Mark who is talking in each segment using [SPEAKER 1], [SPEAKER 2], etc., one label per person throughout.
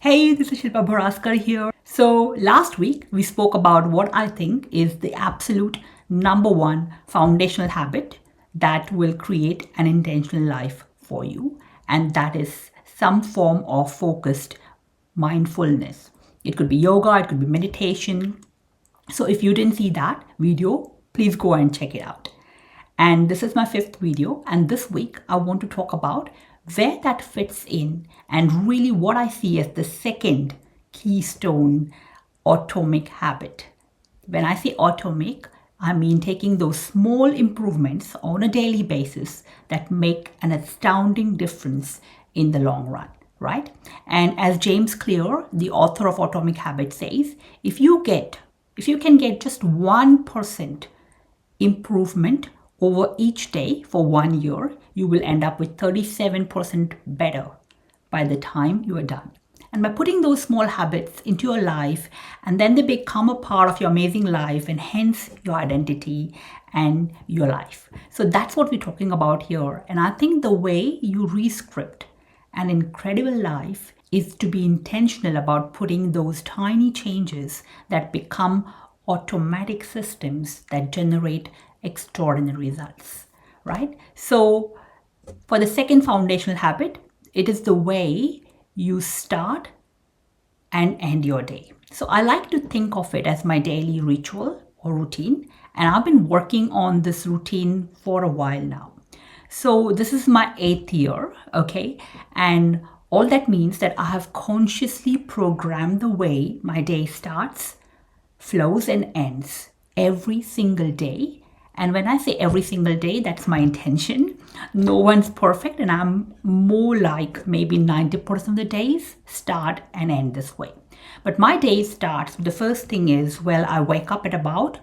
[SPEAKER 1] Hey, this is Shilpa here. So last week we spoke about what I think is the absolute number one foundational habit that will create an intentional life for you, and that is some form of focused mindfulness. It could be yoga, it could be meditation. So if you didn't see that video, please go and check it out. And this is my fifth video. And this week, I want to talk about where that fits in and really what I see as the second keystone atomic habit. When I say atomic, I mean taking those small improvements on a daily basis that make an astounding difference in the long run, right? And as James Clear, the author of Atomic Habits, says, if you can get just 1% improvement over each day for 1 year, you will end up with 37% better by the time you are done. And by putting those small habits into your life, and then they become a part of your amazing life and hence your identity and your life. So that's what we're talking about here. And I think the way you rescript an incredible life is to be intentional about putting those tiny changes that become automatic systems that generate extraordinary results, right? So for the second foundational habit, it is the way you start and end your day. So I like to think of it as my daily ritual or routine, and I've been working on this routine for a while now. So this is my 8th year, okay? And all that means that I have consciously programmed the way my day starts, flows, and ends every single day. And when I say every single day, that's my intention. No one's perfect, and I'm more like maybe 90% of the days start and end this way. But my day starts, the first thing is, well, I wake up at about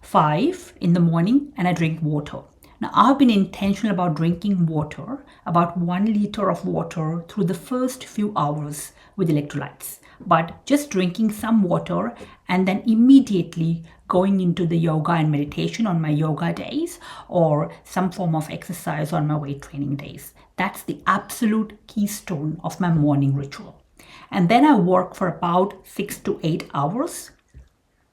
[SPEAKER 1] 5 in the morning and I drink water. Now, I've been intentional about drinking water, about 1 liter of water through the first few hours with electrolytes. But just drinking some water and then immediately going into the yoga and meditation on my yoga days or some form of exercise on my weight training days. That's the absolute keystone of my morning ritual. And then I work for about 6 to 8 hours.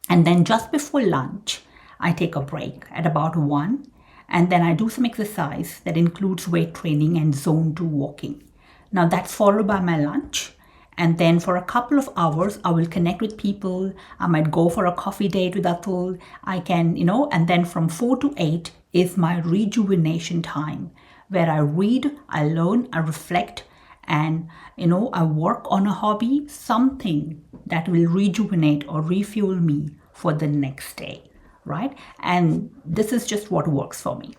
[SPEAKER 1] And then just before lunch, I take a break at about 1. And then I do some exercise that includes weight training and zone 2 walking. Now that's followed by my lunch. And then for a couple of hours, I will connect with people. I might go for a coffee date with Atul. I can, and then from 4 to 8 is my rejuvenation time where I read, I learn, I reflect, and, I work on a hobby, something that will rejuvenate or refuel me for the next day, right? And this is just what works for me.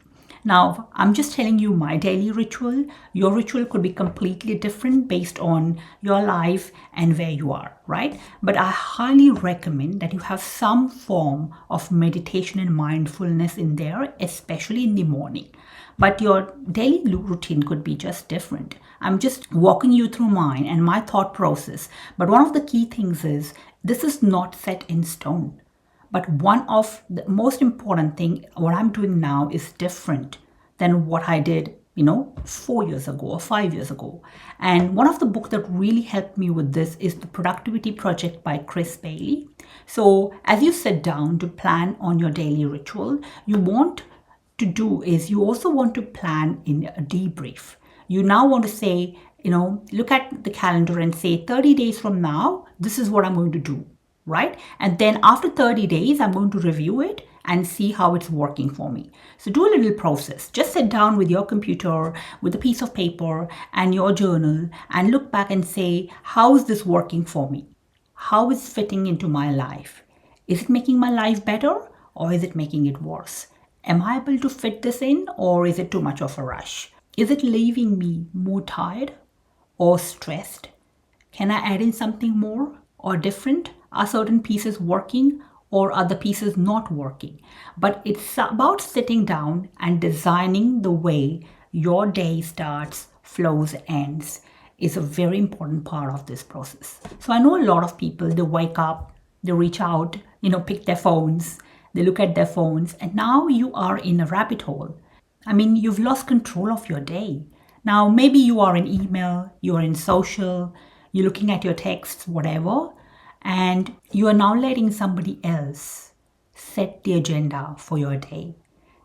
[SPEAKER 1] Now, I'm just telling you my daily ritual. Your ritual could be completely different based on your life and where you are, right? But I highly recommend that you have some form of meditation and mindfulness in there, especially in the morning. But your daily routine could be just different. I'm just walking you through mine and my thought process. But one of the key things is this is not set in stone. But one of the most important thing, what I'm doing now is different than what I did, 4 years ago or 5 years ago. And one of the books that really helped me with this is The Productivity Project by Chris Bailey. So as you sit down to plan on your daily ritual, you want to do is you also want to plan in a debrief. You now want to say, look at the calendar and say 30 days from now, this is what I'm going to do. Right? And then after 30 days, I'm going to review it and see how it's working for me. So do a little process. Just sit down with your computer, with a piece of paper and your journal and look back and say, how is this working for me? How is it fitting into my life? Is it making my life better or is it making it worse? Am I able to fit this in or is it too much of a rush? Is it leaving me more tired or stressed? Can I add in something more or different? Are certain pieces working or are the pieces not working? But it's about sitting down and designing the way your day starts, flows, ends is a very important part of this process. So I know a lot of people, they wake up, they reach out, pick their phones, they look at their phones, and now you are in a rabbit hole. I mean, you've lost control of your day. Now, maybe you are in email, you're in social, you're looking at your texts, whatever, and you are now letting somebody else set the agenda for your day,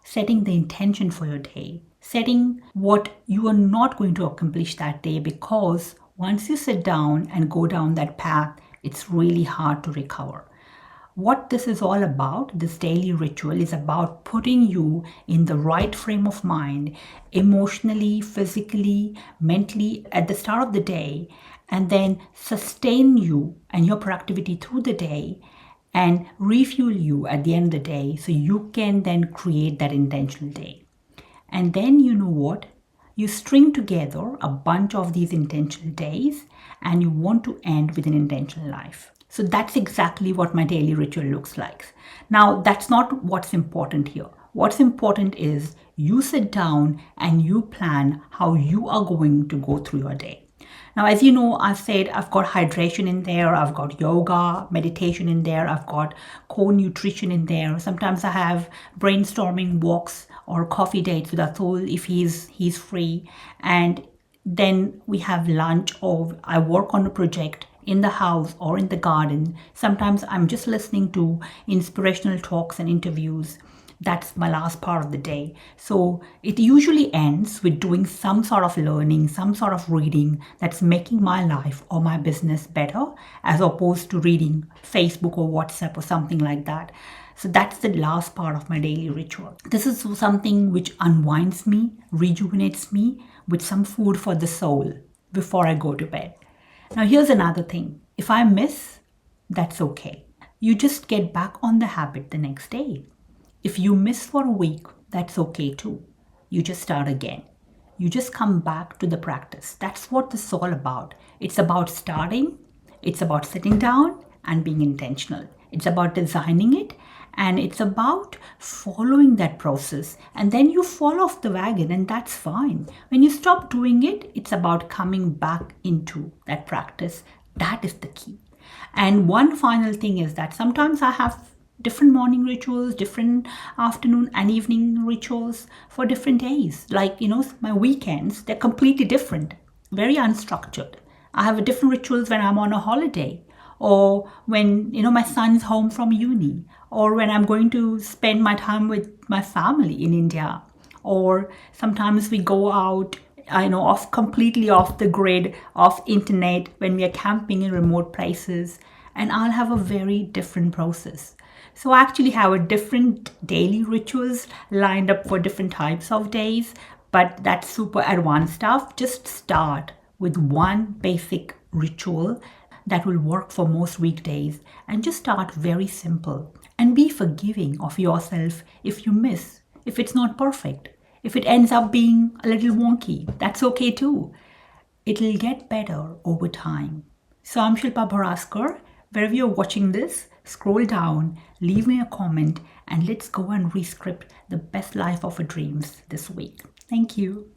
[SPEAKER 1] setting the intention for your day, setting what you are not going to accomplish that day, because once you sit down and go down that path, it's really hard to recover. What this is all about, this daily ritual, is about putting you in the right frame of mind, emotionally, physically, mentally, at the start of the day, and then sustain you and your productivity through the day and refuel you at the end of the day so you can then create that intentional day. And then you know what? You string together a bunch of these intentional days and you want to end with an intentional life. So that's exactly what my daily ritual looks like. Now, that's not what's important here. What's important is you sit down and you plan how you are going to go through your day. Now, as you know, I've said I've got hydration in there, I've got yoga, meditation in there, I've got core nutrition in there. Sometimes I have brainstorming walks or coffee dates with Atul if he's free. And then we have lunch, or I work on a project in the house or in the garden. Sometimes I'm just listening to inspirational talks and interviews. That's my last part of the day. So it usually ends with doing some sort of learning, some sort of reading that's making my life or my business better, as opposed to reading Facebook or WhatsApp or something like that. So that's the last part of my daily ritual. This is something which unwinds me, rejuvenates me with some food for the soul before I go to bed. Now, here's another thing. If I miss, that's okay. You just get back on the habit the next day. If you miss for a week, that's okay too. You just start again. You just come back to the practice. That's what this is all about. It's about starting, it's about sitting down and being intentional. It's about designing it, and it's about following that process. And then you fall off the wagon, and that's fine. When you stop doing it, it's about coming back into that practice. That is the key. And one final thing is that sometimes I have different morning rituals, different afternoon and evening rituals for different days. Like, my weekends, they're completely different, very unstructured. I have different rituals when I'm on a holiday, or when, my son's home from uni, or when I'm going to spend my time with my family in India, or sometimes we go out, completely off the grid, off internet, when we are camping in remote places, and I'll have a very different process. So I actually have a different daily rituals lined up for different types of days, but that's super advanced stuff. Just start with one basic ritual that will work for most weekdays, and just start very simple and be forgiving of yourself if you miss, if it's not perfect, if it ends up being a little wonky, that's okay too. It'll get better over time. So I'm Shilpa Bharaskar. Wherever you're watching this, scroll down, leave me a comment, and let's go and rescript the best life of our dreams this week. Thank you.